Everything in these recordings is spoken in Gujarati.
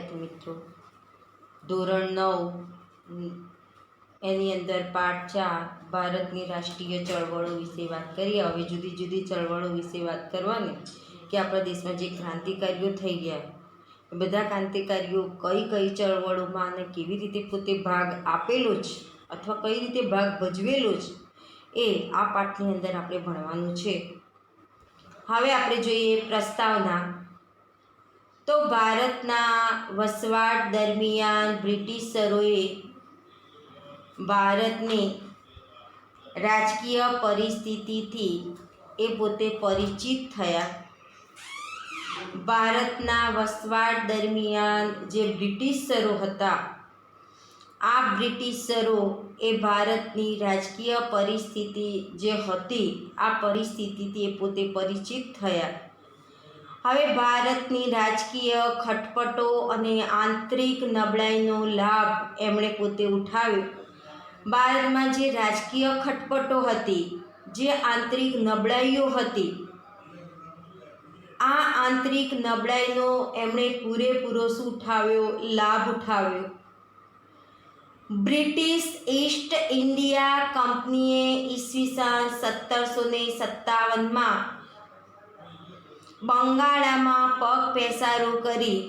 વિદ્યાર્થી મિત્રો, ધોરણ 9 એની અંદર પાઠ 4 ભારતની રાષ્ટ્રીય ચળવળો વિશે વાત કરીએ। હવે જુદી જુદી ચળવળો વિશે વાત કરવાની કે આપણા દેશમાં જે ક્રાંતિકારીઓ થઈ ગયા એ બધા ક્રાંતિકારીઓ કઈ કઈ ચળવળોમાં અને કેવી રીતે પોતે ભાગ આપેલો છે અથવા કઈ રીતે ભાગ ભજવેલો છે એ આ પાઠની અંદર આપણે ભણવાનું છે। હવે આપણે જોઈએ પ્રસ્તાવના। તો ભારતના વસવાટ દરમિયાન બ્રિટિશરોએ ભારતની રાજકીય પરિસ્થિતિથી એ પોતે પરિચિત થયા। ભારતના વસવાટ દરમિયાન જે બ્રિટિશરો હતા, આ બ્રિટિશરો એ ભારતની રાજકીય પરિસ્થિતિ જે હતી આ પરિસ્થિતિથી એ પોતે પરિચિત થયા। હવે ભારતની રાજકીય ખટપટો અને આંતરિક નબળાઈનો લાભ એમણે પોતે ઉઠાવ્યો। ભારતમાં જે રાજકીય ખટપટો હતી, જે આંતરિક નબળાઈઓ હતી, આ આંતરિક નબળાઈનો એમણે પૂરેપૂરો શું ઉઠાવ્યો? લાભ ઉઠાવ્યો। બ્રિટિશ ઈસ્ટ ઇન્ડિયા કંપનીએ ઈસવીસન 1757માં બંગાળામાં પગ પેસારો કરી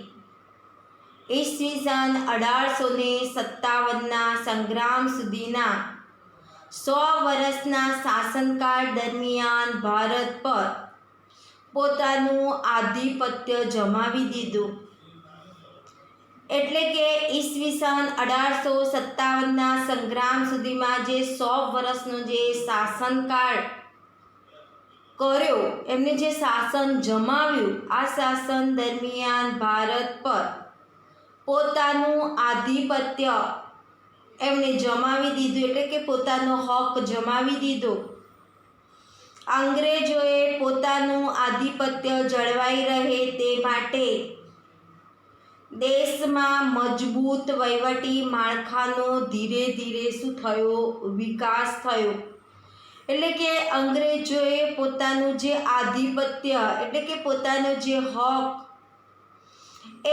ઈસવીસન 1857ના સંગ્રામ સુધીના 100 વર્ષના શાસનકાળ દરમિયાન ભારત પર પોતાનું આધિપત્ય જમાવી દીધું। એટલે કે ઈસવીસન 1857ના સંગ્રામ સુધીમાં જે 100 વર્ષનો જે શાસનકાળ કર્યો, એમને જે શાસન જમાવ્યું, આ શાસન દરમિયાન ભારત પર પોતાનું આધિપત્ય એમણે જમાવી દીધું, એટલે કે પોતાનો હક જમાવી દીધો। અંગ્રેજોએ પોતાનું આધિપત્ય જળવાઈ રહે તે માટે દેશમાં મજબૂત વહીવટી માળખાનો ધીરે ધીરે શું થયો? વિકાસ થયો। એટલે કે અંગ્રેજોએ પોતાનું જે આધિપત્ય એટલે કે પોતાનો જે હક એ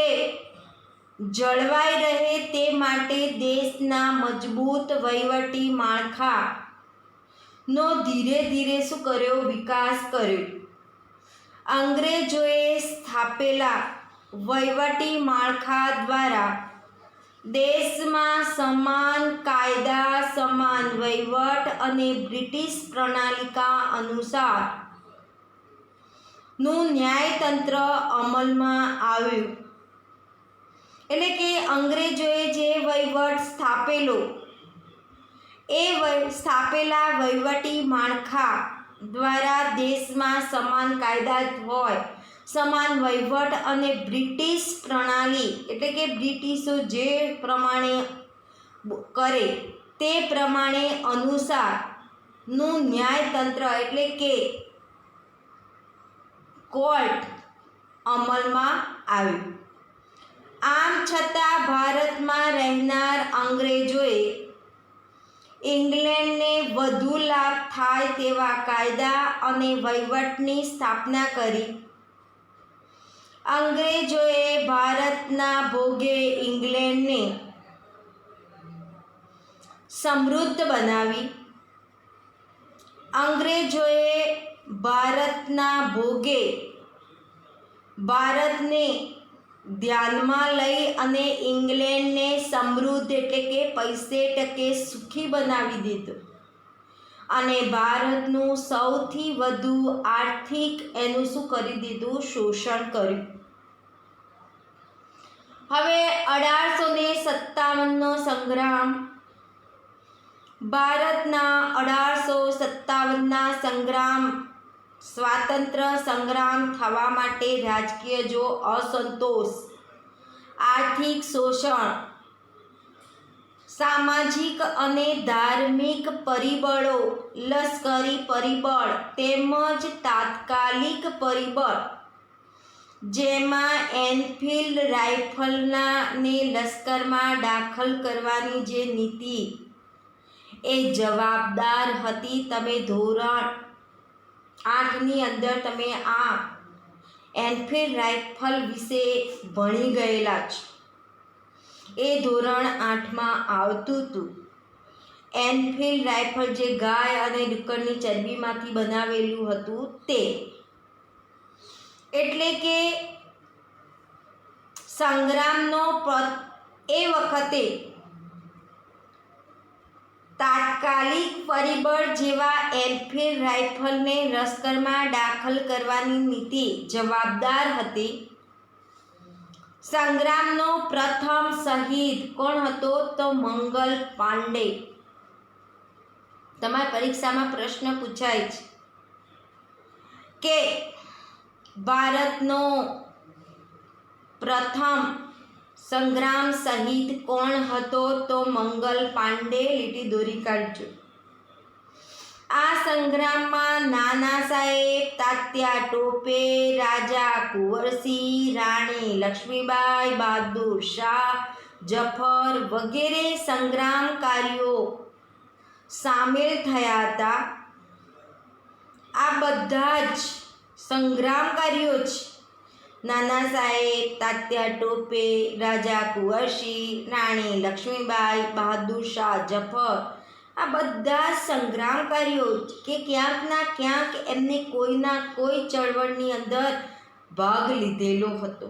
જળવાઈ રહે તે માટે દેશના મજબૂત વહીવટી માળખાનો ધીરે ધીરે શું કર્યો? વિકાસ કર્યો। અંગ્રેજોએ સ્થાપેલા વહીવટી માળખા દ્વારા દેશમાં સમાન કાયદા, સમાન વહીવટ અને બ્રિટિશ પ્રણાલિકા અનુસારનું ન્યાયતંત્ર અમલમાં આવ્યું। એટલે કે અંગ્રેજોએ જે વહીવટ સ્થાપેલો એ સ્થાપેલા વહીવટી માળખા દ્વારા દેશમાં સમાન કાયદા હોય, સમાન વહીવટ અને બ્રિટિશ પ્રણાલી એટલે કે બ્રિટિશો જે પ્રમાણે કરે તે પ્રમાણે અનુસારનું ન્યાયતંત્ર એટલે કે કોર્ટ અમલમાં આવ્યું। આમ છતાં ભારતમાં રહેનાર અંગ્રેજોએ ઇંગ્લેન્ડને વધુ લાભ થાય તેવા કાયદા અને વહીવટની સ્થાપના કરી। અંગ્રેજોએ ભારતના ભોગે ઇંગ્લેન્ડને સમૃદ્ધ બનાવી। અંગ્રેજોએ ભારતના ભોગે ભારતને ધ્યાનમાં લઈ અને ઇંગ્લેન્ડને સમૃદ્ધ એટલે કે પૈસે ટકે સુખી બનાવી દીધું અને ભારતનું સૌથી વધુ આર્થિક એનું શું કરી દીધું? શોષણ કર્યું। હવે 1857નો સંગ્રામ, ભારતના 1857ના સંગ્રામ, સ્વાતંત્ર્ય સંગ્રામ થવા માટે રાજકીય જો અસંતોષ, આર્થિક શોષણ, સામાજિક અને ધાર્મિક પરિબળો, લશ્કરી પરિબળ તેમજ તાત્કાલિક પરિબળ જેમાં એનફિલ્ડ રાઇફલને લશ્કરમાં દાખલ કરવાની જે નીતિ એ જવાબદાર હતી। તમે ધોરણ 8ની અંદર તમે આ એનફિલ્ડ રાઇફલ વિશે ભણી ગયેલા છો। એ ધોરણ 8માં આવતું હતું. એનફિલ્ડ રાઇફલ જે ગાય અને ડુક્કરની ચરબીમાંથી બનાવેલું હતું તે. એટલે કે સંગ્રામનો એ વખતે તાત્કાલિક પરિબળ જેવા એનફિલ્ડ રાઇફલને લશ્કરમાં દાખલ કરવાની નીતિ જવાબદાર હતી. સંગ્રામનો પ્રથમ શહીદ કોણ હતો? તો મંગલ પાંડે. તમારી પરીક્ષામાં પ્રશ્ન પૂછાય છે કે ભારતનો પ્રથમ સંગ્રામ શહીદ કોણ હતો? તો મંગલ પાંડે. લીટી દોરી કાઢજો. આ સંગ્રામમાં નાના સાહેબ, તાત્યા ટોપે, રાજા કુંવરસિંહ, રાણી લક્ષ્મીબાઈ, બહાદુર શાહ જફર વગેરે સંગ્રામકારીઓ સામેલ થયા હતા. આ બધા જ સંગ્રામકારીઓ જ નાના સાહેબ, તાત્યા ટોપે, રાજા કુંવરસિંહ, રાણી લક્ષ્મીબાઈ, બહાદુર શાહ જફર, આ બધા સંગ્રામકારીઓ કે ક્યાંક ના ક્યાંક એમને કોઈના કોઈ ચળવળની અંદર ભાગ લીધેલો હતો.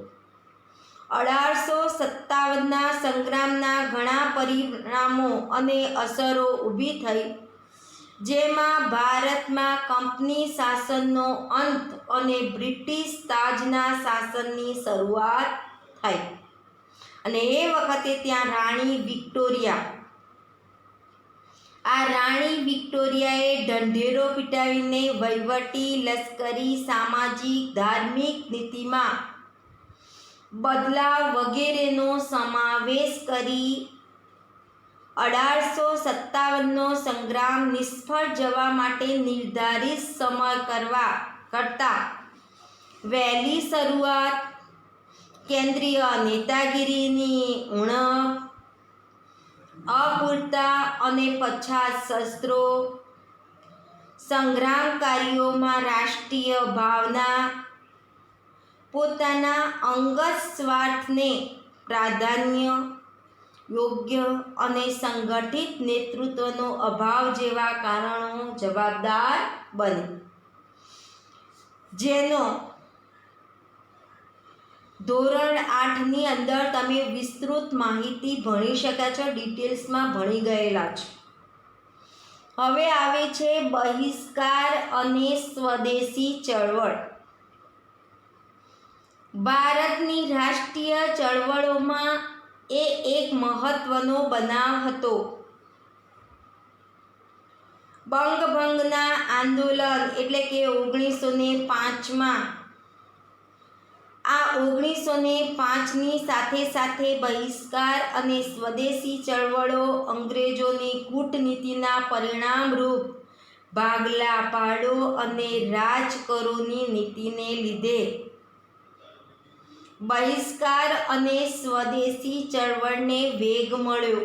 1857ના સંગ્રામના ઘણા પરિણામો અને અસરો ઊભી થઈ, જેમાં ભારતમાં કંપની શાસનનો અંત અને બ્રિટિશ તાજના શાસનની શરૂઆત થઈ. અને એ વખતે ત્યાં રાણી વિક્ટોરિયાએ ઢંઢેરો પીટાવીને વહીવટી, લશ્કરી, સામાજિક, ધાર્મિક નીતિમાં બદલાવ વગેરેનો સમાવેશ કરી 1857નો સંગ્રામ નિષ્ફળ જવા માટે નિર્ધારિત સમય કરતાં વહેલી શરૂઆત, કેન્દ્રીય નેતાગીરીની ઉણપ, અપૂરતા અને પછાત શસ્ત્રો, સંગ્રામકારીઓમાં રાષ્ટ્રીય ભાવના, પોતાના અંગત સ્વાર્થને પ્રાધાન્ય, યોગ્ય અને સંગઠિત નેતૃત્વનો અભાવ જેવા કારણો જવાબદાર બને, જેનો ધોરણ 8ની અંદર તમે વિસ્તૃત માહિતી ભણી શક્યા છો, ડિટેલ્સમાં ભણી ગયેલા છો. હવે આવે છે બહિષ્કાર અને સ્વદેશી ચળવળ. ભારતની રાષ્ટ્રીય ચળવળોમાં એ એક મહત્વનો બનાવ હતો. બંગભંગના આંદોલન એટલે કે 1905માં. આ 1905ની સાથે સાથે બહિષ્કાર અને સ્વદેશી ચળવળો અંગ્રેજોની કૂટનીતિના પરિણામરૂપ ભાગલા પાડો અને રાજ કરોની નીતિને લીધે બહિષ્કાર અને સ્વદેશી ચળવળને વેગ મળ્યો.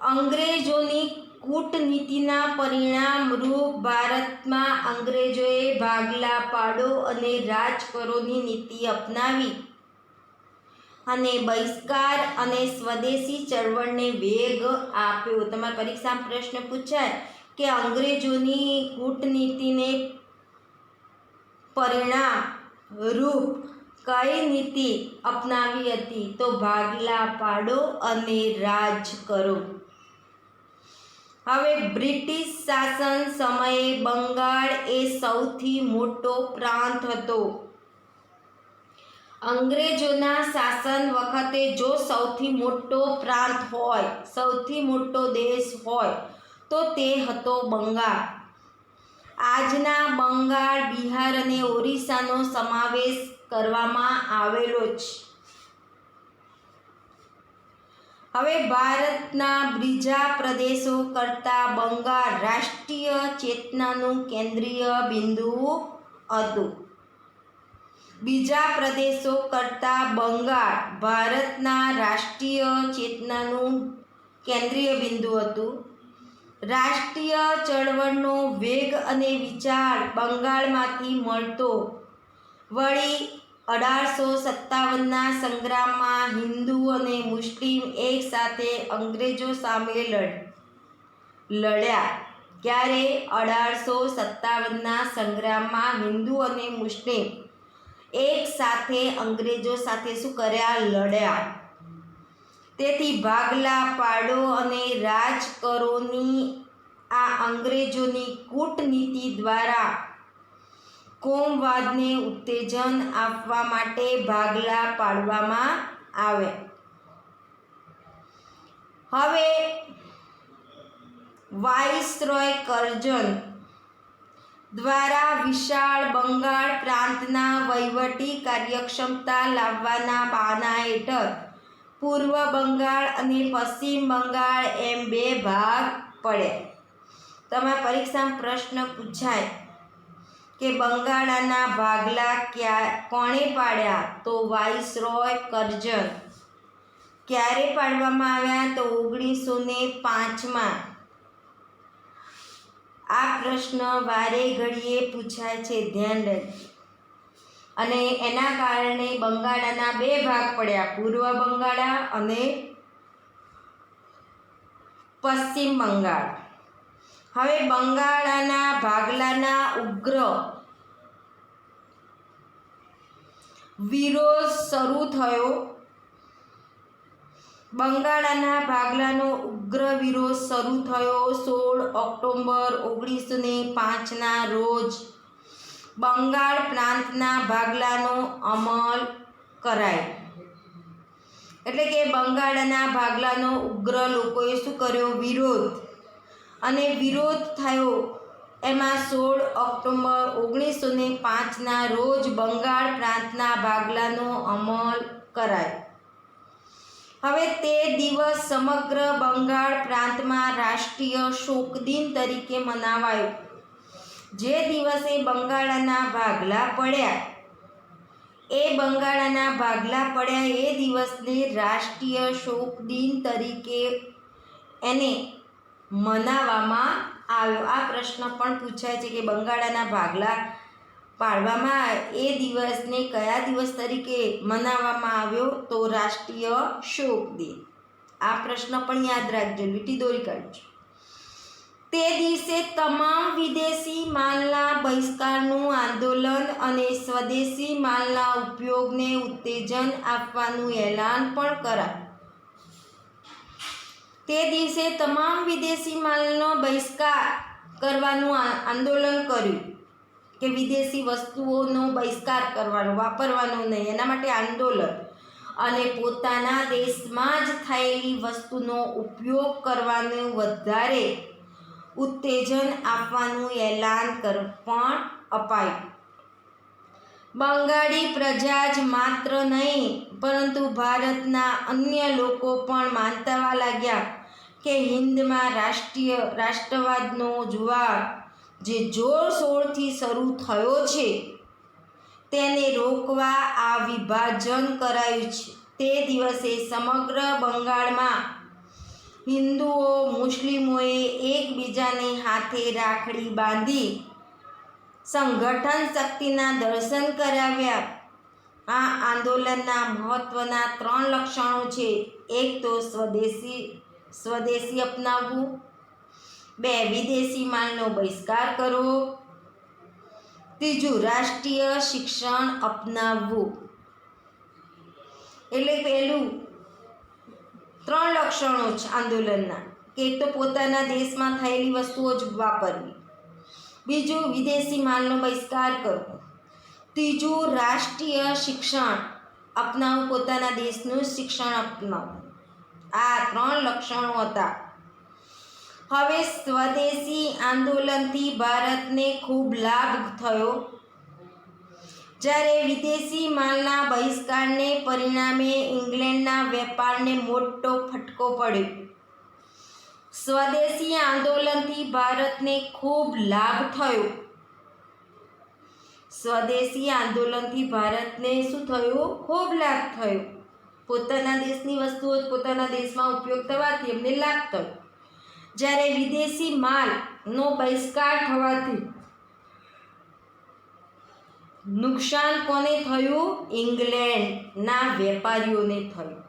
અંગ્રેજોની કૂટનીતિના પરિણામરૂપ ભારતમાં અંગ્રેજોએ ભાગલા પાડો અને રાજ કરોની નીતિ અપનાવી અને બહિષ્કાર અને સ્વદેશી ચળવળને વેગ આપ્યો. તમારી પરીક્ષામાં પ્રશ્ન પૂછાય કે અંગ્રેજોની કૂટનીતિને પરિણામ રૂપ કઈ નીતિ અપનાવી હતી? તો ભાગલા પાડો અને રાજ કરો. હવે બ્રિટિશ શાસન સમયે બંગાળ એ સૌથી મોટો પ્રાંત હતો. અંગ્રેજોના શાસન વખતે જો સૌથી મોટો પ્રાંત હોય, સૌથી મોટો દેશ હોય તો તે હતો બંગાળ. આજના બંગાળ, બિહાર અને ઓરિસ્સાનો સમાવેશ કરવામાં આવેલો છે. હવે ભારતના બીજા પ્રદેશો કરતાં બંગાળ રાષ્ટ્રીય ચેતનાનું કેન્દ્રીય બિંદુ હતું. બીજા પ્રદેશો કરતાં બંગાળ ભારતના રાષ્ટ્રીય ચેતનાનું કેન્દ્રીય બિંદુ હતું. રાષ્ટ્રીય ચળવળનો વેગ અને વિચાર બંગાળમાંથી મળતો. વળી 1857ના સંગ્રામમાં હિન્દુ અને મુસ્લિમ એક સાથે અંગ્રેજો સામે લડ્યા. ક્યારે? 1857ના સંગ્રામમાં હિન્દુ અને મુસ્લિમ એક સાથે અંગ્રેજો સાથે શું કર્યા? લડ્યા. તેથી ભાગલા પાડો અને રાજ કરોની આ અંગ્રેજોની કૂટનીતિ દ્વારા કોમવાદને ઉત્તેજન આપવા માટે ભાગલા પાડવામાં આવ્યા. હવે વાઇસરોય કર્ઝન દ્વારા વિશાળ બંગાળ પ્રાંતના વહીવટી કાર્યક્ષમતા લાવવાના બહાના હેઠળ પૂર્વ બંગાળ અને પશ્ચિમ બંગાળ એમ બે ભાગ પડ્યા. તમારા પરીક્ષામાં પ્રશ્ન પૂછાય કે બંગાળના ભાગલા કોણે પાડ્યા? તો વાઇસરોય કર્ઝન. ક્યારે પાડવામાં આવ્યા? તો 1905માં. આ પ્રશ્ન વારે ઘડીએ પૂછાય છે, ધ્યાન રાખજો. અને એના કારણે બંગાળના બે ભાગ પડ્યા, પૂર્વ બંગાળ અને પશ્ચિમ બંગાળ. હવે બંગાળના ભાગલાના ઉગ્ર વિરોધ શરૂ થયો. બંગાળના ભાગલાનો ઉગ્ર વિરોધ શરૂ થયો 16 ઓક્ટોબર 1905ના રોજ બંગાળ પ્રાંતના ભાગલાનો અમલ કરાયો. એટલે કે બંગાળના ભાગલાનો ઉગ્ર લોકોએ શું કર્યો? વિરોધ. અને વિરોધ થયો એમાં 16 ઓક્ટોબર 1905ના રોજ બંગાળ પ્રાંતના ભાગલાનો અમલ કરાયો. હવે તે દિવસ સમગ્ર બંગાળ પ્રાંતમાં રાષ્ટ્રીય શોક દિન તરીકે મનાવાયો. જે દિવસે બંગાળના ભાગલા પડ્યા એ દિવસને રાષ્ટ્રીય શોક દિન તરીકે એને મનાવવામાં આવ્યો. આ પ્રશ્ન પણ પૂછાય છે કે બંગાળના ભાગલા પાડવામાં એ દિવસને કયા દિવસ તરીકે મનાવવામાં આવ્યો? તો રાષ્ટ્રીય શોક દિન. આ પ્રશ્ન પણ યાદ રાખજો, લીટી દોરી કાઢજો. તે દિવસે તમામ વિદેશી માલના બહિષ્કારનું આંદોલન અને સ્વદેશી માલના ઉપયોગને ઉત્તેજન આપવાનું એલાન પણ કરાયું. તે દિવસે તમામ વિદેશી માલનો બહિષ્કાર કરવાનું આંદોલન કર્યું કે વિદેશી વસ્તુઓનો બહિષ્કાર કરવાનો, વાપરવાનો નહીં, એના માટે આંદોલન. અને પોતાના દેશમાં જ થયેલી વસ્તુનો ઉપયોગ કરવાનું વધારે ઉત્તેજન આપવાનું એલાન પણ અપાયું. બંગાળી પ્રજા જ માત્ર નહીં પરંતુ ભારતના અન્ય લોકો પણ માનવા લાગ્યા કે હિન્દમાં રાષ્ટ્રવાદનો જુવાળ જે જોરશોરથી શરૂ થયો છે તેને રોકવા આ વિભાજન કરાયું છે. તે દિવસે સમગ્ર બંગાળમાં હિન્દુઓ મુસ્લિમોએ એકબીજાને હાથે રાખડી બાંધી સંગઠન શક્તિના દર્શન કરાવ્યા. આ આંદોલનના મહત્વના 3 લક્ષણો છે. એક તો સ્વદેશી અપનાવવું, 2 વિદેશી માલનો બહિષ્કાર કરવો, 3 રાષ્ટ્રીય શિક્ષણ અપનાવવું. એટલે પહેલું 3 લક્ષણો છે આંદોલનના કે એક તો પોતાના દેશમાં થયેલી વસ્તુઓ જ વાપરવી, બીજું વિદેશી માલનો બહિષ્કાર કરવો, ત્રીજું રાષ્ટ્રીય શિક્ષણ અપનાવવું, પોતાના દેશનું શિક્ષણ અપનાવવું. આ 3 લક્ષણો હતા. હવે સ્વદેશી આંદોલનથી ભારતને ખૂબ લાભ થયો. જ્યારે વિદેશી માલના બહિષ્કારને પરિણામે ઇંગ્લેન્ડના વેપારને મોટો ફટકો પડ્યો. સ્વદેશી આંદોલનથી ભારતને ખૂબ લાભ થયો. સ્વદેશી આંદોલનથી ભારતને શું થયું? ખૂબ લાભ થયો. પોતાના દેશની વસ્તુઓ જ પોતાના દેશમાં ઉપયોગ થવાથી એમને લાભ થયો. જ્યારે વિદેશી માલનો બહિષ્કાર થવાથી નુકસાન કોને થયું? ઇંગ્લેન્ડના વેપારીઓને થયું.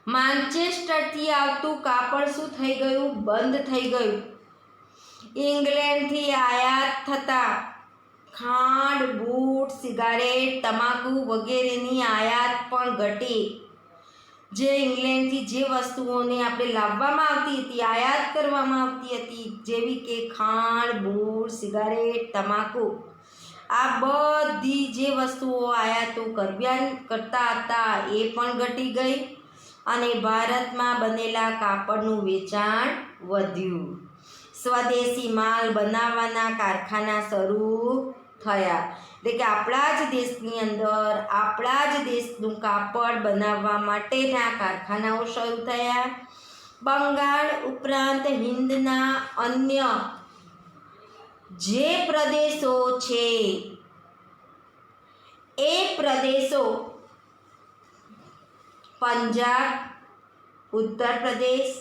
માન્ચેસ્ટરથી આવતું કાપડ શું થઈ ગયું? બંધ થઈ ગયું. ઇંગ્લેન્ડથી આયાત થતા ખાંડ, બૂટ, સિગારેટ, તમાકુ વગેરેની આયાત પણ ઘટી. જે ઇંગ્લેન્ડથી જે વસ્તુઓને આપણે લાવવામાં આવતી હતી, આયાત કરવામાં આવતી હતી, જેવી કે ખાંડ, બૂટ, સિગારેટ, તમાકુ, આ બધી જે વસ્તુઓ આયાતો કરતા હતા એ પણ ઘટી ગઈ અને ભારતમાં બનેલા કાપડનું વેચાણ વધ્યું. સ્વદેશી માલ બનાવવાના કારખાના શરૂ થયા. એટલે કે આપણા જ દેશની અંદર આપણા જ દેશનું કાપડ બનાવવા માટેના કારખાનાઓ શરૂ થયા. બંગાળ ઉપરાંત હિંદના અન્ય જે પ્રદેશો છે એ પ્રદેશો પંજાબ, ઉત્તર પ્રદેશ,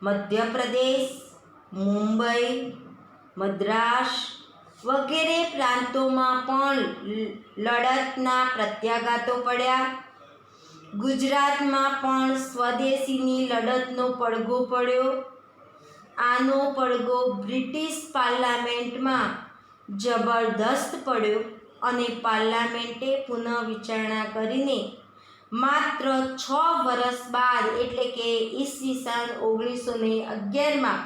મધ્યપ્રદેશ, મુંબઈ, મદ્રાસ વગેરે પ્રાંતોમાં પણ લડતના પ્રત્યાઘાતો પડ્યા. ગુજરાતમાં પણ સ્વદેશીની લડતનો પડઘો પડ્યો. આનો પડઘો બ્રિટિશ પાર્લામેન્ટમાં જબરદસ્ત પડ્યો અને પાર્લામેન્ટે પુનઃવિચારણા કરીને માત્ર 6 વર્ષ બાદ એટલે કે ઈસવીસન 1911માં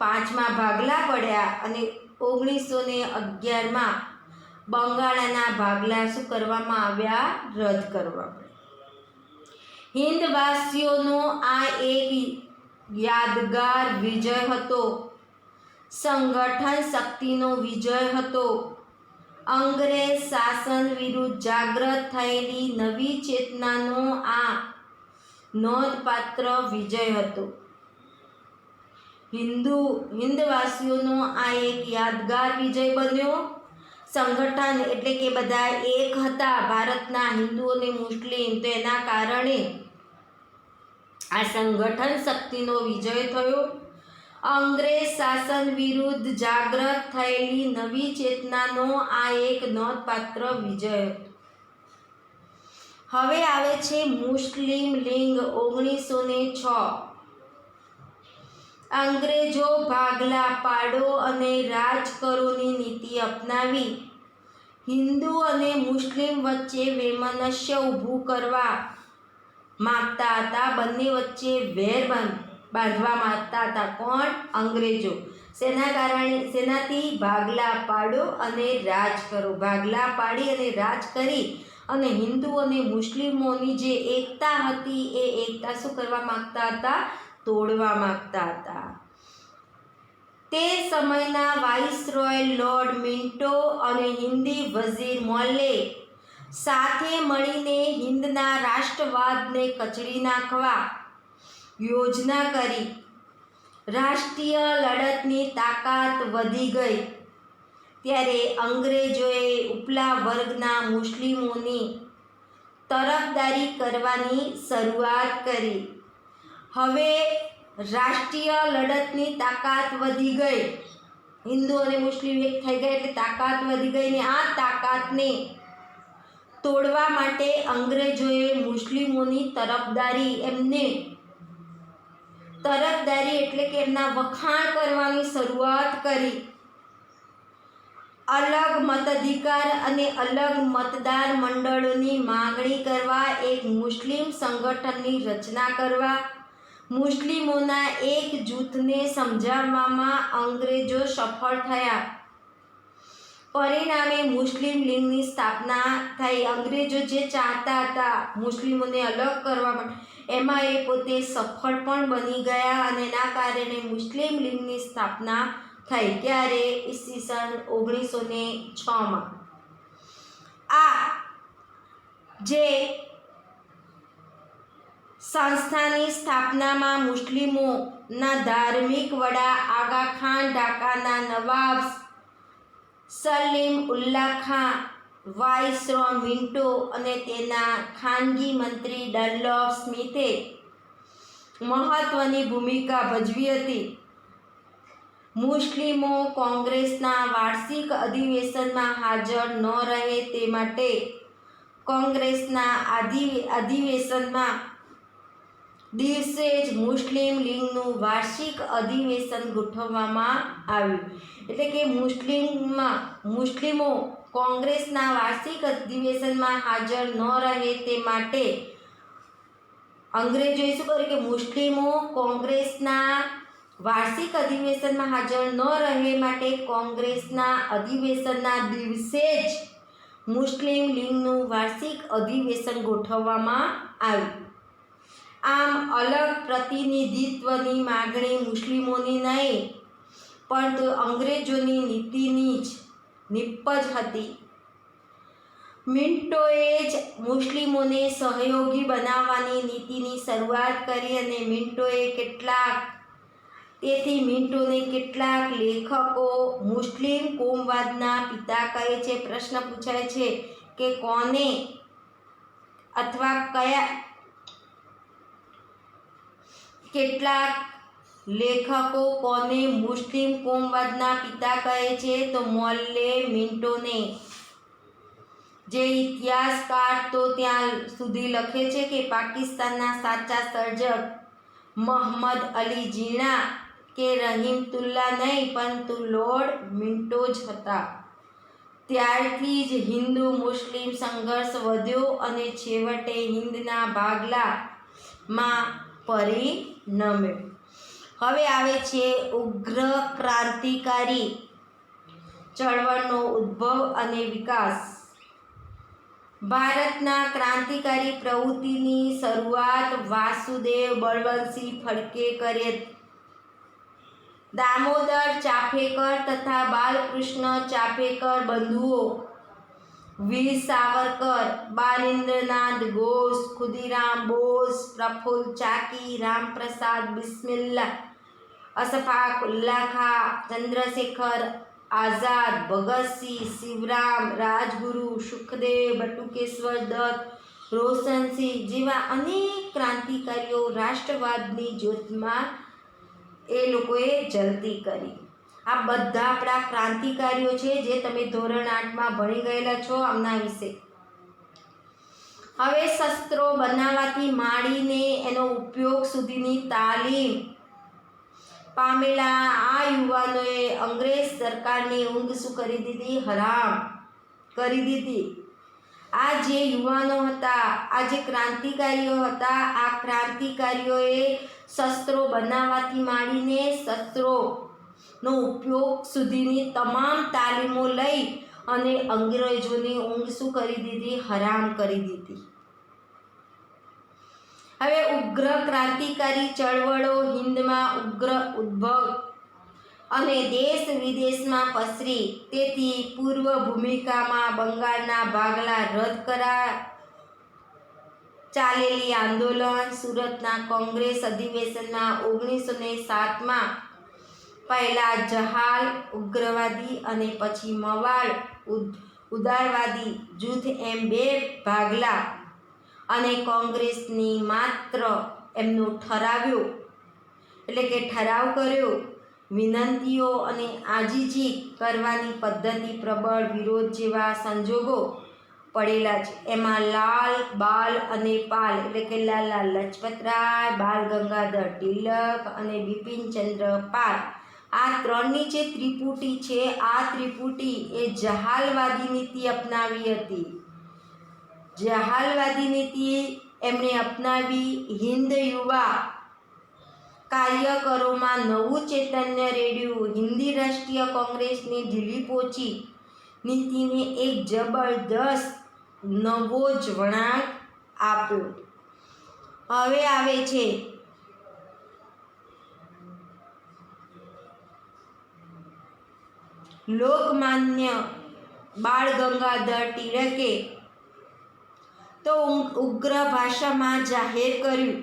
5મા ભાગલા પડ્યા અને 1911માં બંગાળના ભાગલા શું કરવામાં આવ્યા? રદ કરવા પડ્યા. હિંદવાસીઓનો આ એક યાદગાર વિજય હતો. સંગઠન શક્તિનો વિજય હતો. અંગ્રેજ શાસન વિરુદ્ધ જાગૃત થયેલી નવી ચેતનાનો આ નોંધપાત્ર વિજય હતો. હિંદવાસીઓનો આ એક યાદગાર વિજય બન્યો. સંગઠન એટલે કે બધા એક હતા, ભારતના હિન્દુ અને મુસ્લિમ, તો એના કારણે આ સંગઠન શક્તિનો વિજય થયો. અંગ્રેજ શાસન વિરુદ્ધ જાગૃત થયેલી નવી ચેતનાનો આ એક નોંધપાત્ર વિજય હતો. હવે આવે છે મુસ્લિમ લીગ 1906. અંગ્રેજો ભાગલા પાડો અને રાજ કરોની નીતિ અપનાવી હિન્દુ અને મુસ્લિમ વચ્ચે વૈમનસ્ય ઊભું કરવા માગતા હતા. બંને વચ્ચે વેર બાંધવા માંગતા હતા. કોણ? અંગ્રેજો. શેનાથી? ભાગલા પાડો અને રાજ કરો. ભાગલા પાડી અને રાજ કરી અને હિન્દુ અને મુસ્લિમોની જે એકતા હતી એ એકતા શું કરવા માંગતા હતા? તોડવા માંગતા હતા. તે સમયના વાઇસરોય લોર્ડ મિન્ટો અને હિન્દી વઝીર મોલ્લે સાથે મળીને હિંદના રાષ્ટ્રવાદને કચડી નાખવા યોજના કરી. રાષ્ટ્રીય લડતની તાકાત વધી ગઈ ત્યારે અંગ્રેજોએ ઉપલા વર્ગના મુસ્લિમોની તરફદારી કરવાની શરૂઆત કરી. હવે રાષ્ટ્રીય લડતની તાકાત વધી ગઈ. હિન્દુ અને મુસ્લિમ એક થઈ ગયા એટલે તાકાત વધી ગઈ ને આ તાકાતને તોડવા માટે અંગ્રેજોએ મુસ્લિમોની તરફદારી એટલે કે એમના વખાણ કરવાની શરૂઆત કરી. અલગ મતાધિકાર અને અલગ મતદાર મંડળોની માંગણી કરવા, એક મુસ્લિમ સંગઠનની રચના કરવા, મુસ્લિમોના એક જૂથને સમજાવવામાં અંગ્રેજો સફળ થયા. પરિણામે મુસ્લિમ લીગની સ્થાપના થઈ. અંગ્રેજો જે ચાહતા હતા મુસ્લિમોને અલગ કરવા માટે, એમાં એ પોતે સફળ પણ બની ગયા અને એના કારણે મુસ્લિમ લીગની સ્થાપના થઈ. ત્યારે ઈસવીસન 1906માં આ જે સંસ્થાની સ્થાપનામાં મુસ્લિમોના ધાર્મિક વડા આગા ખાન, ઢાકાના નવાબ સલીમ ઉલ્લાહ ખાન, વાઇસરોય મિન્ટો અને તેના ખાનગી મંત્રી ડનલોપ સ્મિથે મહત્વની ભૂમિકા ભજવી હતી. મુસ્લિમો કોંગ્રેસના વાર્ષિક અધિવેશનમાં હાજર ન રહે તે માટે કોંગ્રેસના અધિવેશનમાં દિવસે જ મુસ્લિમ લીગનું વાર્ષિક અધિવેશન ગોઠવવામાં આવ્યું. એટલે કે મુસ્લિમો કોંગ્રેસના વાર્ષિક અધિવેશનમાં હાજર ન રહે તે માટે અંગ્રેજોએ શું કર્યું કે મુસ્લિમો કોંગ્રેસના વાર્ષિક અધિવેશનમાં હાજર ન રહે માટે કોંગ્રેસના અધિવેશનના દિવસે જ મુસ્લિમ લીગનું વાર્ષિક અધિવેશન ગોઠવવામાં આવ્યું. આમ અલગ પ્રતિનિધિત્વની માગણી મુસ્લિમોની નહીં પરંતુ અંગ્રેજોની નીતિની જ નિપજ હતી. મિન્ટોએ જ મુસ્લિમોને સહયોગી બનાવવાની નીતિની શરૂઆત કરી અને મિન્ટોને કેટલાક લેખકો મુસ્લિમ કોમવાદના પિતા કહે છે. પ્રશ્ન પૂછાય છે કે કોને અથવા કયા કેટલાક લેખકો કોને મુસ્લિમ કોમવાદના પિતા કહે છે? તો મોલ્લે મિન્ટોને. જે ઇતિહાસકાર તો ત્યાં સુધી લખે છે કે પાકિસ્તાનના સાચા સર્જક મોહમ્મદ અલી જીણા કે રહીમતુલ્લાહ નહીં પરંતુ લોર્ડ મિન્ટો જ હતા. ત્યારથી જ હિન્દુ મુસ્લિમ સંઘર્ષ વધ્યો અને છેવટે હિંદના ભાગલામાં પરિણમ્યો. હવે આવે છે ઉગ્ર ક્રાંતિકારી ચળવળનો ઉદ્ભવ અને વિકાસ. ભારતના ક્રાંતિકારી પ્રવૃત્તિની શરૂઆત વાસુદેવ બળવંતસિંહ ફડકે કરી હતી. દામોદર ચાફેકર તથા બાલકૃષ્ણ ચાફેકર બંધુઓ, વીર સાવરકર, બાલેન્દ્રનાથ ઘોષ, ખુદીરામ બોઝ, પ્રફુલ્લ ચાકી, રામપ્રસાદ બિસ્મિલ્લા, અશફાક ઉલ્લા ખાં, ચંદ્રશેખર આઝાદ, ભગતસિંહ, શિવરામ રાજગુરુ, સુખદેવ, બટુકેશ્વર દત્ત, રોશનસિંહ જેવા અનેક ક્રાંતિકારીઓ રાષ્ટ્રવાદની જ્યોતમાં એ લોકોએ જલતી કરી. આ બધા આપણા ક્રાંતિકારીઓ છે જે તમે ધોરણ 8માં ભણી ગયેલા છો આમના વિશે. હવે શસ્ત્રો બનાવવાથી માંડીને એનો ઉપયોગ સુધીની તાલીમ પામેલા આ યુવાનોએ અંગ્રેજ સરકારની ઊંઘ શું કરી દીધી? હરામ કરી દીધી. આ જે યુવાનો હતા, આ જે ક્રાંતિકારીઓ હતા, આ ક્રાંતિકારીઓએ શસ્ત્રો બનાવવાથી માંડીને શસ્ત્રોનો ઉપયોગ સુધીની તમામ તાલીમો લઈ અને અંગ્રેજોની ઊંઘ શું કરી દીધી? હરામ કરી દીધી. હવે ઉગ્ર ક્રાંતિકારી ચળવળો હિન્દમાં ઉગ્ર ઉદ્ભવ અને દેશ વિદેશમાં પસરી. તેથી પૂર્વ ભૂમિકામાં બંગાળના ભાગલા રદ કરા ચાલેલી આંદોલન, સુરતના કોંગ્રેસ અધિવેશનમાં 1907માં પહેલા જહાલ ઉગ્રવાદી અને પછી મવાડ ઉદારવાદી જૂથ એમ બે ભાગલા અને કોંગ્રેસની માત્ર એમનો ઠરાવ કર્યો. વિનંતીઓ અને આજીજી કરવાની પદ્ધતિ પ્રબળ વિરોધ જેવા સંજોગો પડેલા છે. એમાં લાલ, બાલ અને પાલ એટલે કે લાલા લજપતરાય, બાલ ગંગાધર તિલક અને બિપિનચંદ્ર પાલ, આ ત્રણની જે ત્રિપુટી છે, આ ત્રિપુટી એ જહાલવાદી નીતિ અપનાવી હતી. જહાલવાદી નીતિ એમણે અપનાવી. હિન્દ યુવા કાર્યકરોમાં નવું ચૈતન્ય રેડ્યું. હિન્દી રાષ્ટ્રીય કોંગ્રેસની ઢીલી પોચી નીતિને એક જબરદસ્ત નવો જ વળાંક આપ્યો. હવે આવે છે લોકમાન્ય બાળ ગંગાધર ટિળકે તો ઉગ્ર ભાષામાં જાહેર કર્યું,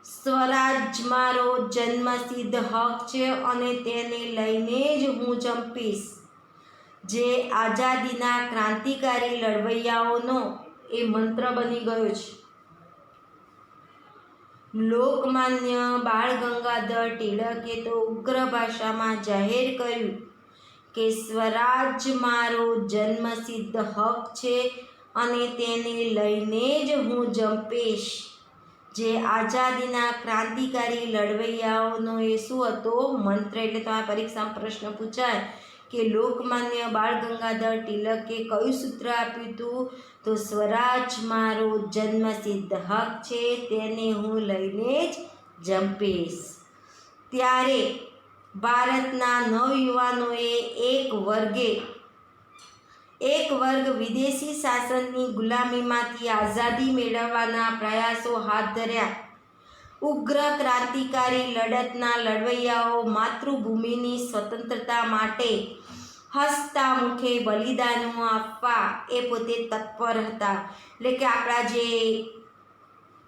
સ્વરાજ મારો જન્મસિદ્ધ હક છે અને તેને લઈને જ હું જંપીશ. જે આઝાદીના ક્રાંતિકારી લડવૈયાઓનો એ મંત્ર બની ગયો છે. લોકમાન્ય બાળ ગંગાધર ટિળકે તો ઉગ્ર ભાષામાં જાહેર કર્યું કે સ્વરાજ મારો જન્મસિદ્ધ હક છે અને તેને લઈને જ હું જંપીશ. જે આઝાદીના ક્રાંતિકારી લડવૈયાઓનો એ શું હતો મંત્ર, એટલે તમારા પરીક્ષામાં પ્રશ્ન પૂછાય કે લોકમાન્ય બાળ ગંગાધર ટિળકે કયું સૂત્ર આપ્યું હતું? તો સ્વરાજ મારો જન્મસિદ્ધ હક છે, તેને હું લઈને જ જંપીશ. ત્યારે ભારતના નવયુવાનોએ એક વર્ગ વિદેશી શાસનની ગુલામીમાંથી આઝાદી મેળવવાના પ્રયાસો હાથ ધર્યા. ઉગ્ર ક્રાંતિકારી લડતના લડવૈયાઓ માતૃભૂમિની સ્વતંત્રતા માટે હસતા મુખે બલિદાનો આપવા એ પોતે તત્પર હતા. એટલે કે આપણા જે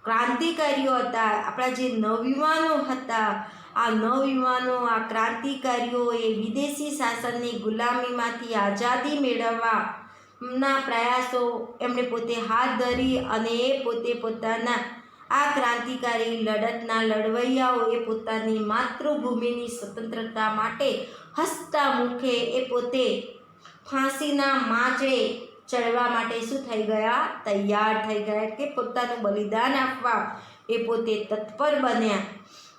ક્રાંતિકારીઓ હતા, આપણા જે નવયુવાનો હતા, આ નવયુવાનો, આ ક્રાંતિકારીઓ એ વિદેશી શાસનની ગુલામીમાંથી આઝાદી મેળવવાના પ્રયાસો એમણે પોતે હાથ ધરી અને એ પોતે પોતાના આ ક્રાંતિકારી લડતના લડવૈયાઓ એ પોતાની માતૃભૂમિની સ્વતંત્રતા માટે હસતા મુખે એ પોતે ફાંસીના માંચડે ચડવા માટે શું થઈ ગયા? તૈયાર થઈ ગયા, કે પોતાનું બલિદાન આપવા એ પોતે તત્પર બન્યા.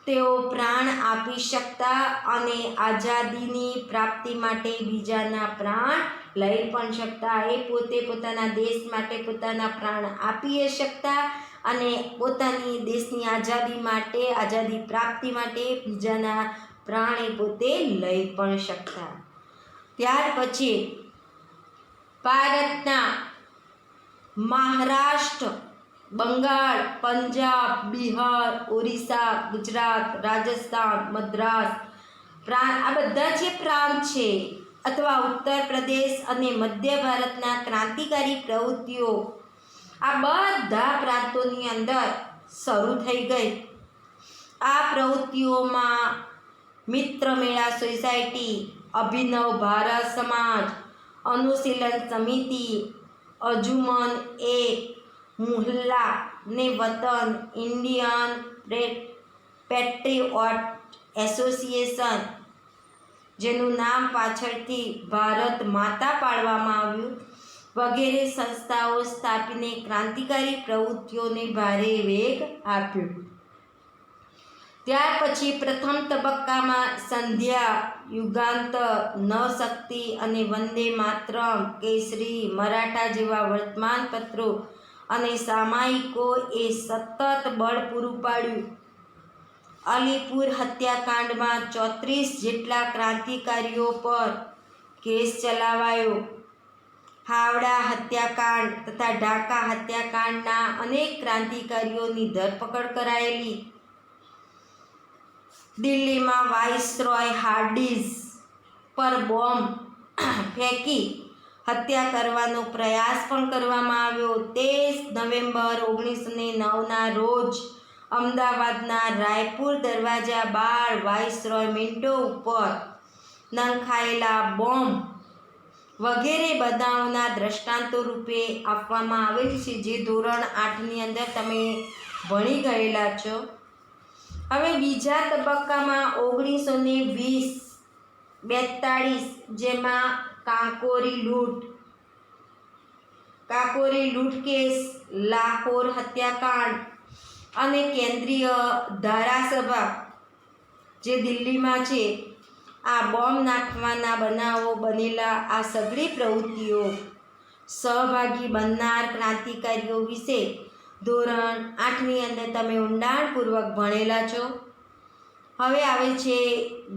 તેઓ પ્રાણ આપી શકતા અને આઝાદીની પ્રાપ્તિ માટે બીજાના પ્રાણ લઈ પણ શકતા. એ પોતે પોતાના દેશ માટે પોતાના પ્રાણ આપી શકતા અને પોતાની દેશની આઝાદી માટે, આઝાદી પ્રાપ્તિ માટે બીજાના પ્રાણ એ પોતે લઈ પણ શકતા. ત્યાર પછી ભારતના મહારાષ્ટ્ર, બંગાળ, પંજાબ, બિહાર, ઓરિસ્સા, ગુજરાત, રાજસ્થાન, મદ્રાસ આ બધા જે પ્રાંત છે અથવા ઉત્તર પ્રદેશ અને મધ્ય ભારતના ક્રાંતિકારી પ્રવૃત્તિઓ આ બધા પ્રાંતોની અંદર શરૂ થઈ ગઈ. આ પ્રવૃત્તિઓમાં મિત્ર મેળા સોસાયટી, અભિનવ ભારત સમાજ, અનુશીલન સમિતિ, અંજુમન એ મુહલ્લા ને વતન, ઇન્ડિયન પેટ્રિયોટ એસોસિએશન, જેનું નામ પાછળથી ભારત માતા પાડવામાં આવ્યું, વગેરે સંસ્થાઓ સ્થાપીને ક્રાંતિકારી પ્રવૃત્તિઓને ભારે વેગ આપ્યો. ત્યાર પછી પ્રથમ તબક્કામાં સંધ્યા, યુગાંતર, નવશક્તિ અને વંદે માતરમ, કેસરી, મરાઠા જેવા વર્તમાનપત્રો અને સામાયિકો એ સતત બળ પૂરું પાડ્યું. અલીપુર હત્યાકાંડમાં 34 જેટલા ક્રાંતિકારીઓ પર કેસ ચલાવાયો. હાવડા હત્યાકાંડ તથા ઢાકા હત્યાકાંડના અનેક ક્રાંતિકારીઓની ધરપકડ કરાયેલી. દિલ્હીમાં વાઇસરોય હાર્ડિંજ પર બોમ્બ ફેંકી હત્યા કરવાનો પ્રયાસ પણ કરવામાં આવ્યો. 23 નવેમ્બર 1909ના રોજ અમદાવાદના રાયપુર દરવાજા બહાર વાઇસરોય મિન્ટો ઉપર નંખાયેલા બોમ્બ વગેરે બનાવોના દ્રષ્ટાંતો રૂપે આપવામાં આવેલ છે, જે ધોરણ 8ની અંદર તમે ભણી ગયેલા છો. હવે બીજા તબક્કામાં 1920-42 જેમાં કાકોરી લૂંટ કેસ, લાહોર હત્યાકાંડ અને કેન્દ્રીય ધારાસભા જે દિલ્હીમાં છે આ બોમ્બ નાખવાના બનાવો બનેલા. આ સઘળી પ્રવૃત્તિઓ સહભાગી બનનાર ક્રાંતિકારીઓ વિશે ધોરણ 8ની અંદર તમે ઊંડાણપૂર્વક ભણેલા છો. હવે આવે છે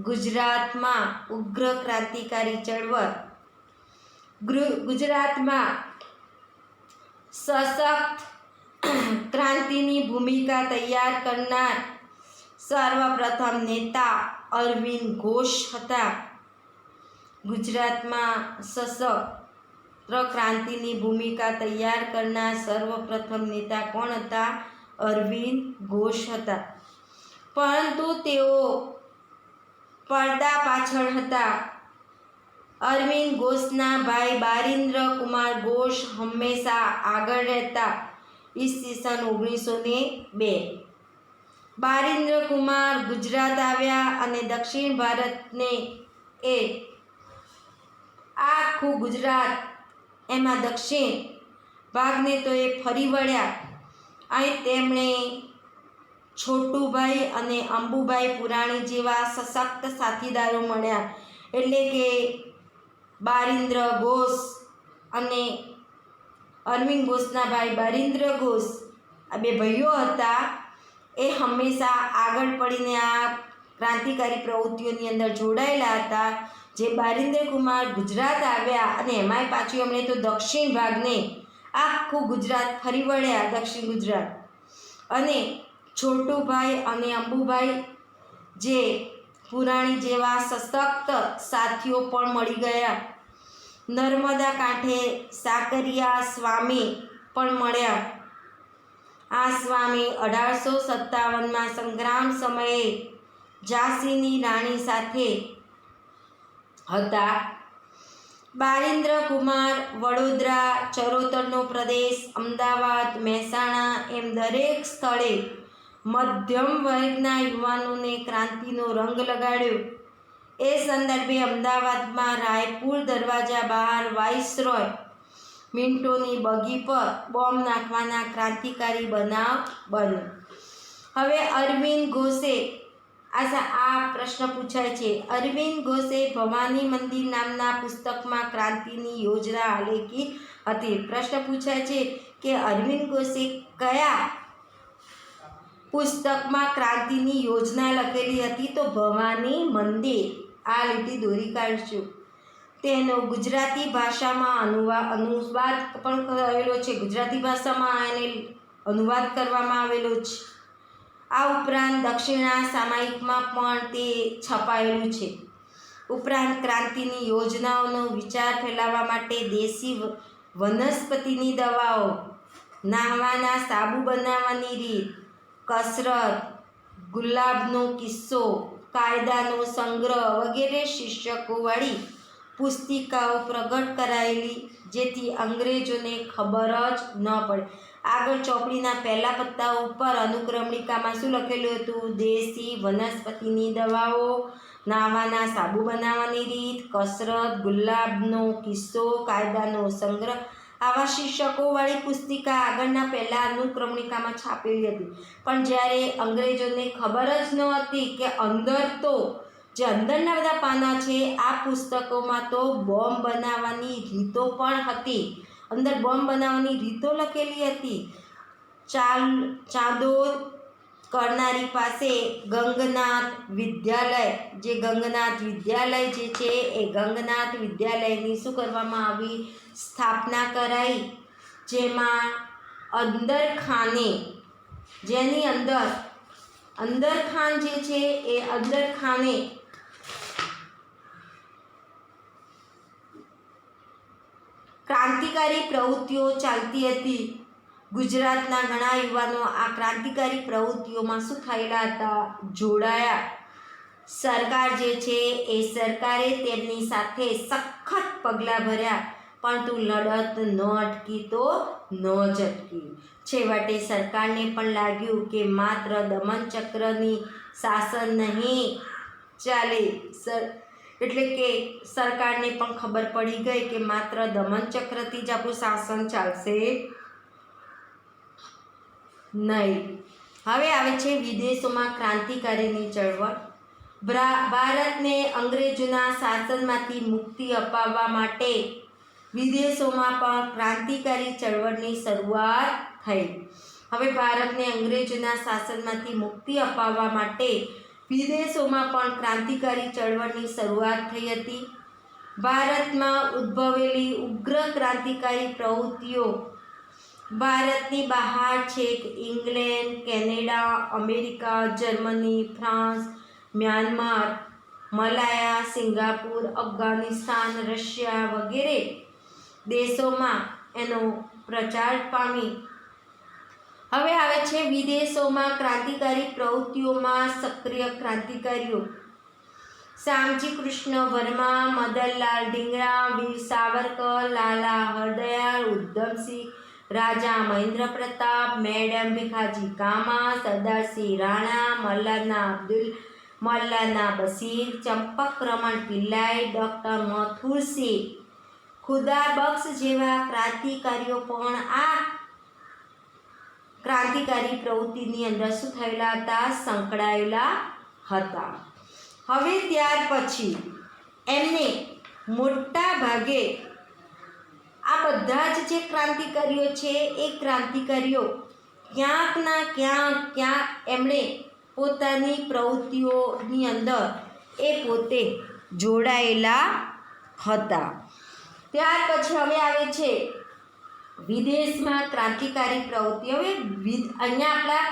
ગુજરાતમાં ઉગ્ર ક્રાંતિકારી ચળવળ. ગુજરાતમાં સશક્ત ક્રાંતિની ભૂમિકા તૈયાર કરનાર સર્વપ્રથમ નેતા અરવિંદ ઘોષ હતા. ગુજરાતમાં સશસ્ત્ર ક્રાંતિની ભૂમિકા તૈયાર કરનાર સર્વપ્રથમ નેતા કોણ હતા? અરવિંદ ઘોષ હતા. પરંતુ તેઓ પડદા પાછળ હતા. અરવિંદ ઘોષના ભાઈ બારિન્દ્ર કુમાર ઘોષ હંમેશા આગળ રહેતા. ઈસવીસન 1902 બારિન્દ્ર કુમાર ગુજરાત આવ્યા અને દક્ષિણ ભારતને એ આખું ગુજરાત, એમાં દક્ષિણ ભાગને તો એ ફરી વળ્યા. અહીં તેમણે છોટુભાઈ અને અંબુભાઈ પુરાણી જેવા સશક્ત સાથીદારો મળ્યા. એટલે કે બારિન્દ્ર ઘોષ અને અરવિંદ ઘોષના ભાઈ બારિન્દ્ર ઘોષ, આ બે ભાઈઓ હતા. એ હંમેશા આગળ પડીને આ ક્રાંતિકારી પ્રવૃત્તિઓની અંદર જોડાયેલા હતા. જે બારિન્દ્ર કુમાર ગુજરાત આવ્યા અને એમાંય પાછું એમણે તો દક્ષિણ ભાગને આખું ગુજરાત ફરી વળ્યા, દક્ષિણ ગુજરાત. અને છોટુભાઈ અને અંબુભાઈ જે પુરાણી જેવા સશક્ત સાથીઓ પણ મળી ગયા. નર્મદા કાંઠે સાકરિયા સ્વામી પણ મળ્યા. આ સ્વામી 1857માં સંગ્રામ સમયે ઝાંસીની રાણી સાથે હતા. બારિન્દ્ર કુમાર વડોદરા, ચરોતરનો પ્રદેશ, અમદાવાદ, મહેસાણા એમ દરેક સ્થળે મધ્યમ વર્ગના યુવાનોને ક્રાંતિનો રંગ લગાડ્યો. એ સંદર્ભે અમદાવાદમાં રાયપુર દરવાજા બહાર વાઇસરોય મિન્ટોની બગી પર બોમ્બ નાખવાના ક્રાંતિકારી બનાવ બન્યો. હવે અરવિંદ ઘોષે આ પ્રશ્ન પૂછાય છે. અરવિંદ ઘોષે ભવાની મંદિર નામના પુસ્તકમાં ક્રાંતિની યોજના આલેખી હતી. પ્રશ્ન પૂછાય છે કે અરવિંદ ઘોષે કયા પુસ્તકમાં ક્રાંતિની યોજના લખેલી હતી? તો ભવાની મંદિર. આ લીટી દોરી કાઢશું. તેનો ગુજરાતી ભાષામાં અનુવાદ પણ કરેલો છે. ગુજરાતી ભાષામાં એને અનુવાદ કરવામાં આવેલો છે. આ ઉપરાંત દક્ષિણા સામાયિકમાં પણ તે છપાયેલું છે. ઉપરાંત ક્રાંતિની યોજનાઓનો વિચાર ફેલાવવા માટે દેશી વનસ્પતિની દવાઓ, નાહવાના સાબુ બનાવવાની રીત, કસરત, ગુલાબનો કિસ્સો, કાયદાનો સંગ્રહ વગેરે શીર્ષકોવાળી પુસ્તિકાઓ પ્રગટ કરાયેલી, જેથી અંગ્રેજોને ખબર જ ન પડે. આગળ ચોપડીના પહેલા પત્તા ઉપર અનુક્રમણિકામાં શું લખેલું હતું? દેશી વનસ્પતિની દવાઓ, નાહવાના સાબુ બનાવવાની રીત, કસરત, ગુલાબનો કિસ્સો, કાયદાનો સંગ્રહ આવા શીર્ષકોવાળી પુસ્તિકા આગળના પહેલા અનુક્રમણિકામાં છાપેલી હતી. પણ જ્યારે અંગ્રેજોને ખબર જ ન હતી કે અંદર તો જે અંદરના બધા પાના છે આ પુસ્તકોમાં તો બોમ્બ બનાવવાની રીતો પણ હતી. અંદર બોમ્બ બનાવવાની રીતો લખેલી હતી. ચાંદોદ કરનારી પાસે ગંગનાથ વિદ્યાલય, જે ગંગનાથ વિદ્યાલય જે છે એ ગંગનાથ વિદ્યાલયની શું કરવામાં આવી? સ્થાપના કરાઈ. જેમાં અંદરખાને, જેની અંદરખાન જે છે એ અંદરખાને ક્રાંતિકારી પ્રવૃત્તિઓ ચાલતી હતી. ગુજરાતના ઘણા યુવાનો આ ક્રાંતિકારી પ્રવૃત્તિઓમાં શું થયેલા હતા? જોડાયા. સરકાર જે છે એ સરકારે તેમની સાથે સખત પગલાં ભર્યા, પરંતુ લડત ન અટકી તો ન જ અટકી. છેવટે સરકારને પણ લાગ્યું કે માત્ર દમનચક્રની શાસન નહીં ચાલે. એટલે કે સરકારને પણ ખબર પડી ગઈ કે માત્ર દમનચક્રથી જ આપણું શાસન ચાલશે નહીં. હવે આવે છે વિદેશોમાં ક્રાંતિકારીની ચળવળ. ભારતને અંગ્રેજોના શાસનમાંથી મુક્તિ અપાવવા માટે વિદેશોમાં પણ ક્રાંતિકારી ચળવળની શરૂઆત થઈ. હવે ભારતને અંગ્રેજોના શાસનમાંથી મુક્તિ અપાવવા માટે વિદેશોમાં પણ ક્રાંતિકારી ચળવળની શરૂઆત થઈ હતી. ભારતમાં ઉદ્ભવેલી ઉગ્ર ક્રાંતિકારી પ્રવૃત્તિઓ ભારતની બહાર છેક England, Canada, America, Germany, France, Myanmar, Malaya, Singapore, Afghanistan, Russia વગેરે દેશોમાં એનો પ્રચાર પામી. હવે આવે છે વિદેશોમાં ક્રાંતિકારી પ્રવૃત્તિઓમાં સક્રિય ક્રાંતિકારીઓ. શ્યામજી કૃષ્ણ વર્મા, મદનલાલ ઢીંગરા, વીર સાવરકર, લાલા હરદયાળ, ઉધમસિંહ રાજા મહેન્દ્ર પ્રતાપ, મેડમ ભીખાજી કામા, સરદારસિંહ રાણા, મૌલાના બશીર, ચંપક રમણ પિલ્લાઈ, ડૉક્ટર મથુરસિંહ ખુદાબક્ષ જેવા ક્રાંતિકારીઓ પણ આ ક્રાંતિકારી પ્રવૃત્તિની અંદર શું થયેલા હતા? સંકળાયેલા હતા. હવે ત્યાર પછી એમને મોટા ભાગે આ બધા જ જે ક્રાંતિકારીઓ છે એ ક્રાંતિકારીઓ ક્યાંક એમણે પોતાની પ્રવૃત્તિઓની અંદર એ પોતે જોડાયેલા હતા. ત્યાર પછી હવે આવે છે વિદેશમાં ક્રાંતિકારી પ્રવૃત્તિ. હવે અહીંયા આપણા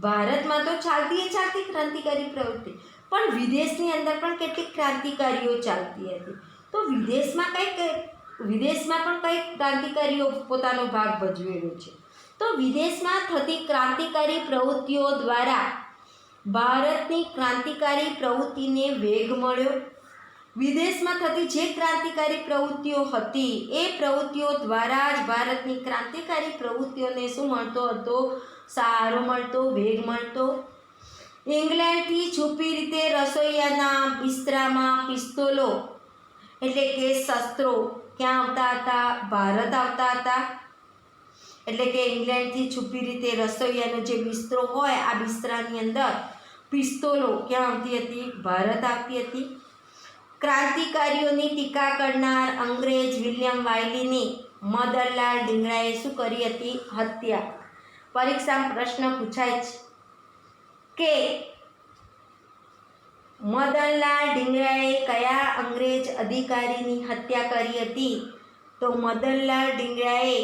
ભારતમાં તો ચાલતી ક્રાંતિકારી પ્રવૃત્તિ, પણ વિદેશની અંદર પણ કેટલીક ક્રાંતિકારીઓ ચાલતી હતી. તો વિદેશમાં પણ કંઈક ક્રાંતિકારીઓ પોતાનો ભાગ ભજવેલો છે. તો વિદેશમાં થતી ક્રાંતિકારી પ્રવૃત્તિઓ દ્વારા ભારતની ક્રાંતિકારી પ્રવૃત્તિને વેગ મળ્યો. વિદેશમાં થતી જે ક્રાંતિકારી પ્રવૃત્તિઓ હતી એ પ્રવૃત્તિઓ દ્વારા જ ભારતની ક્રાંતિકારી પ્રવૃત્તિઓને શું મળતો હતો? સહારો મળતો, વેગ મળતો. ઇંગ્લેન્ડથી છુપી રીતે રસોઈયાના બિસ્તરામાં પિસ્તોલો એટલે કે શસ્ત્રો ક્યાં આવતા હતા? ભારત આવતા હતા. એટલે કે ઇંગ્લેન્ડથી છુપી રીતે રસોઈયાનો જે બિસ્તરો હોય આ બિસ્તરાની અંદર પિસ્તોલો ક્યાં આવતી હતી? ભારત આવતી હતી. ક્રાંતિકારીઓની ટીકા કરનાર અંગ્રેજ વિલિયમ વાયલીની મદનલાલ ઢીંગરાએ શું કરી હતી? હત્યા. પરીક્ષામાં પ્રશ્ન પૂછાય છે કે મદનલાલ ઢીંગરાએ કયા અંગ્રેજ અધિકારીની હત્યા કરી હતી? તો મદનલાલ ઢીંગરાએ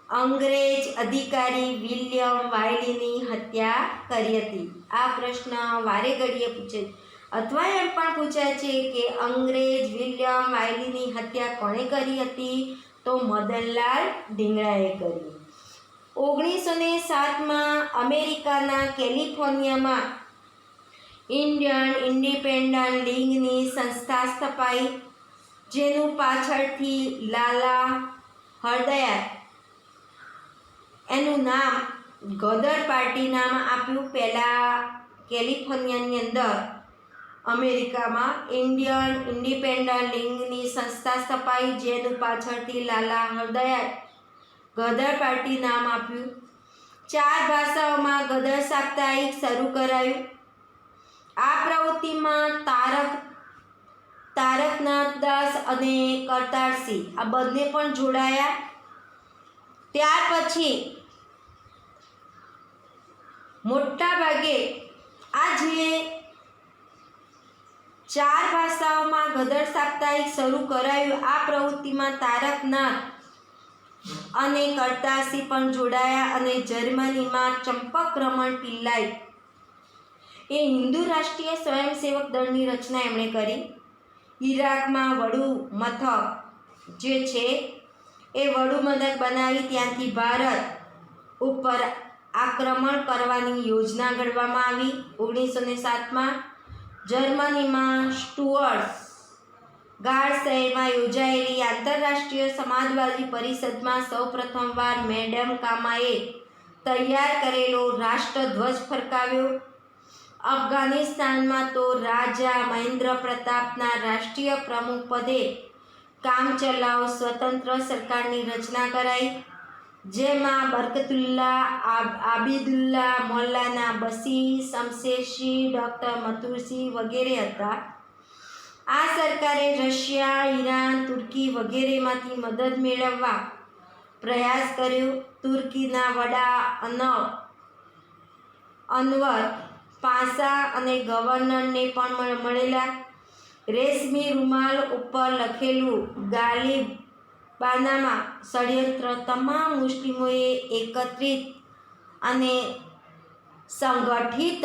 અંગ્રેજ અધિકારી વિલિયમ વાયલીની હત્યા કરી હતી. આ પ્રશ્ન વારે ઘડીએ પૂછે અથવા એમ પણ પૂછાય છે કે અંગ્રેજ વિલિયમ વાયલીની હત્યા કોણે કરી હતી? તો મદનલાલ ઢીંગરાએ કરી. 1907માં અમેરિકાના કેલિફોર્નિયામાં ઇન્ડિયન ઇન્ડિપેન્ડન્ટ લીગની સંસ્થા સ્થપાઈ, જેનું પાછળથી લાલા હરદયાત એનું નામ ગદર પાર્ટી નામ આપ્યું. પહેલાં કેલિફોર્નિયાની અંદર અમેરિકામાં ઇન્ડિયન ઇન્ડિપેન્ડન્ટ લીગની સંસ્થા સ્થપાઈ, જેનું પાછળથી લાલા હરદયાત ગદર પાર્ટી નામ આપ્યું. 4 ભાષાઓમાં ગદર સાપ્તાહિક શરૂ કરાયું. આ પ્રવૃત્તિમાં તારકનાથ દાસ અને કરતારસિંહ આ બંને પણ જોડાયા. ત્યાર પછી મોટા ભાગે આ જે 4 ભાષાઓમાં ગદર સાપ્તાહિક શરૂ કરાયું આ પ્રવૃત્તિમાં તારકનાથ અને કરતારસિંહ પણ જોડાયા. અને જર્મનીમાં ચંપક રમણ પિલ્લાઈ એ હિન્દુ રાષ્ટ્રીય સ્વયંસેવક દળની રચના એમણે કરી. ઈરાકમાં વડુ મથક જે છે એ વડુ મથક બનાવી ત્યાંથી ભારત ઉપર આક્રમણ કરવાની યોજના ઘડવામાં આવી. 1907માં જર્મનીમાં સ્ટુઅર્ટ્સ ગાર્ડ શહેરમાં યોજાયેલી આંતરરાષ્ટ્રીય સમાજવાદી પરિષદમાં સૌપ્રથમવાર મેડમ કામાએ તૈયાર કરેલો રાષ્ટ્રધ્વજ ફરકાવ્યો. અફઘાનિસ્તાનમાં તો રાજા મહેન્દ્ર પ્રતાપના રાષ્ટ્રીય પ્રમુખ પદે કામચલાઉ સ્વતંત્ર સરકારની રચના કરાઈ, જેમાં બરકતુલ્લા, આબિદુલ્લા, મૌલાના બશીર, શમશેરસિંહ, ડૉક્ટર મથુરસિંહ વગેરે હતા. આ સરકારે રશિયા, ઈરાન, તુર્કી વગેરેમાંથી મદદ મેળવવા પ્રયાસ કર્યો. તુર્કીના વડા અનવર પાશા અને ગવર્નરને પણ મળેલા. રેશમી રૂમાલ ઉપર લખેલું ગાલિબાનામા ષડયંત્ર તમામ મુસ્લિમોએ એકત્રિત અને સંગઠિત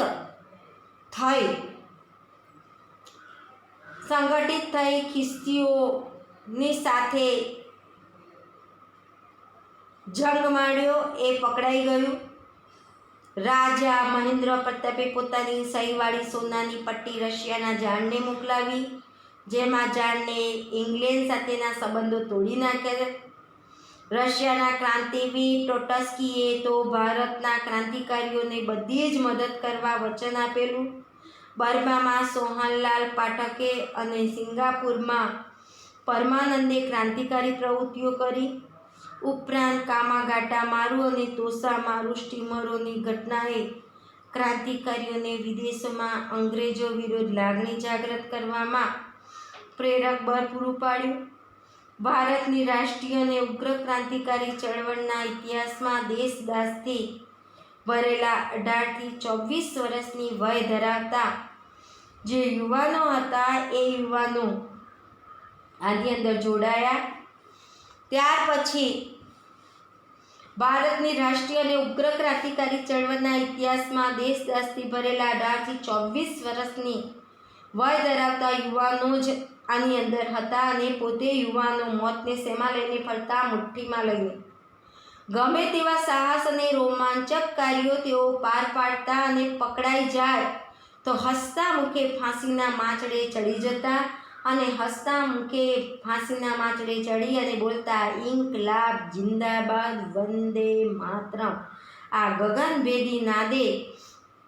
થઈ ખ્રિસ્તીઓની સાથે જંગ માંડ્યો. એ પકડાઈ ગયું. રાજા મહેન્દ્ર પ્રતાપે પોતાની સહીવાળી સોનાની પટ્ટી રશિયાના ઝાડને મોકલાવી, જેમાં ઝાડને ઇંગ્લેન્ડ સાથેના સંબંધો તોડી નાખ્યા. રશિયાના ક્રાંતિવીર ટોટસ્કીએ તો ભારતના ક્રાંતિકારીઓને બધી જ મદદ કરવા વચન આપેલું. બર્મામાં સોહનલાલ પાઠકે અને સિંગાપુરમાં પરમાનંદે ક્રાંતિકારી પ્રવૃત્તિઓ કરી. ઉપરાંત કામાગાટા મારુ અને તોસા મારુ સ્ટીમરોની ઘટનાએ ક્રાંતિકારીઓને વિદેશોમાં અંગ્રેજો વિરુદ્ધ લાગણી જાગૃત કરવામાં પ્રેરક બળ પૂરું પાડ્યું. ભારતની રાષ્ટ્રીય અને ઉગ્ર ક્રાંતિકારી ચળવળના ઇતિહાસમાં દેશદાસથી ભરેલા 18 થી 24 વર્ષની વય ધરાવતા જે યુવાનો હતા એ યુવાનો આની અંદર જોડાયા. ત્યાર પછી ભારતની રાષ્ટ્રીય અને ઉગ્ર ક્રાંતિકારી ચળવળના ઇતિહાસમાં દેશદાસથી ભરેલા 18 થી 24 વર્ષની વય ધરાવતા યુવાનો જ આની અંદર હતા અને પોતે યુવાનો મોતને શેમાં લઈને ફરતા? મુઠ્ઠીમાં લઈને. ગમે તેવા સાહસ અને રોમાંચક કાર્યો તેઓ પાર પાડતા અને પકડાઈ જાય તો હસતા મુખે ફાંસીના માંચડે ચડી જતા અને હસતા મુખે ફાંસીના માંચડે ચડી અને બોલતા ઇન્કલાબ જિંદાબાદ વંદે માતરમ. આ ગગનભેદી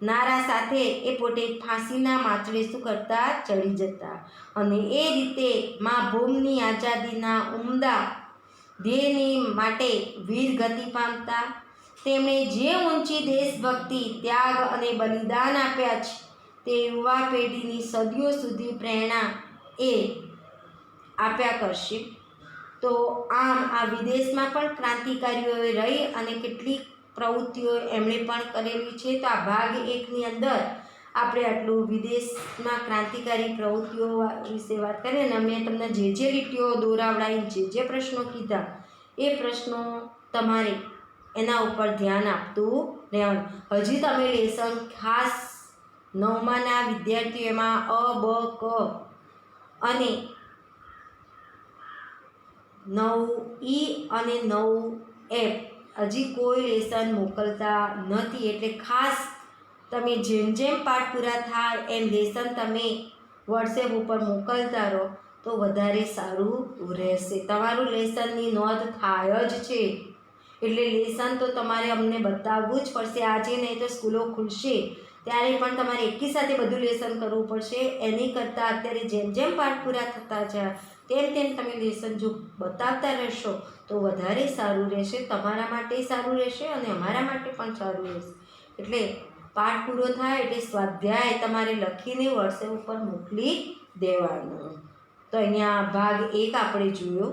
નારા સાથે એ પોતે ફાંસીના માંચડે શું કરતા? ચડી જતા. અને એ રીતે મા ભૂમની આઝાદીના ઉમદા ધ્યેયની માટે વીર ગતિ પામતા. તેમણે જે ઊંચી દેશભક્તિ, ત્યાગ અને બલિદાન આપ્યા છે તે યુવા પેઢીની સદીઓ સુધી પ્રેરણા એ આપ્યા કરશે. તો આમ આ વિદેશમાં પણ ક્રાંતિકારીઓએ રહી અને કેટલીક પ્રવૃત્તિઓ એમણે પણ કરેલી છે. તો આ ભાગ 1ની અંદર આપણે આટલું વિદેશમાં ક્રાંતિકારી પ્રવૃત્તિઓ વિશે વાત કરીએ અને મેં તમને જે લીટીઓ દોરાવડાવી, જે પ્રશ્નો કીધા એ પ્રશ્નો તમારે એના ઉપર ધ્યાન આપતું રહેવાનું. હજી તમે લેસન ખાસ 9માના વિદ્યાર્થીઓ એમાં અ, બ, ક અને 9E અને 9F હજી કોઈ લેસન મોકલતા નથી. એટલે ખાસ તમે જેમ પાઠ પૂરા થાય એમ લેસન તમે વોટ્સએપ ઉપર મોકલતા રહો તો વધારે સારું રહેશે. તમારું લેસનની નોંધ થાય જ છે એટલે લેસન તો તમારે અમને બતાવવું જ પડશે. આજે નહીં તો સ્કૂલો ખુલશે ત્યારે પણ તમારે એકી સાથે બધું લેસન કરવું પડશે. એની કરતાં અત્યારે જેમ પાઠ પૂરા થતા જાય તેમ તમે લેસન જો બતાવતા રહેશો તો વધારે સારું રહેશે. તમારા માટે સારું રહેશે અને અમારા માટે પણ સારું રહેશે. એટલે પાઠ પૂરો થાય એટલે સ્વાધ્યાય તમારે લખીને વોટ્સએપ ઉપર મોકલી દેવાનો. તો અહીંયા ભાગ 1 આપણે જોયો.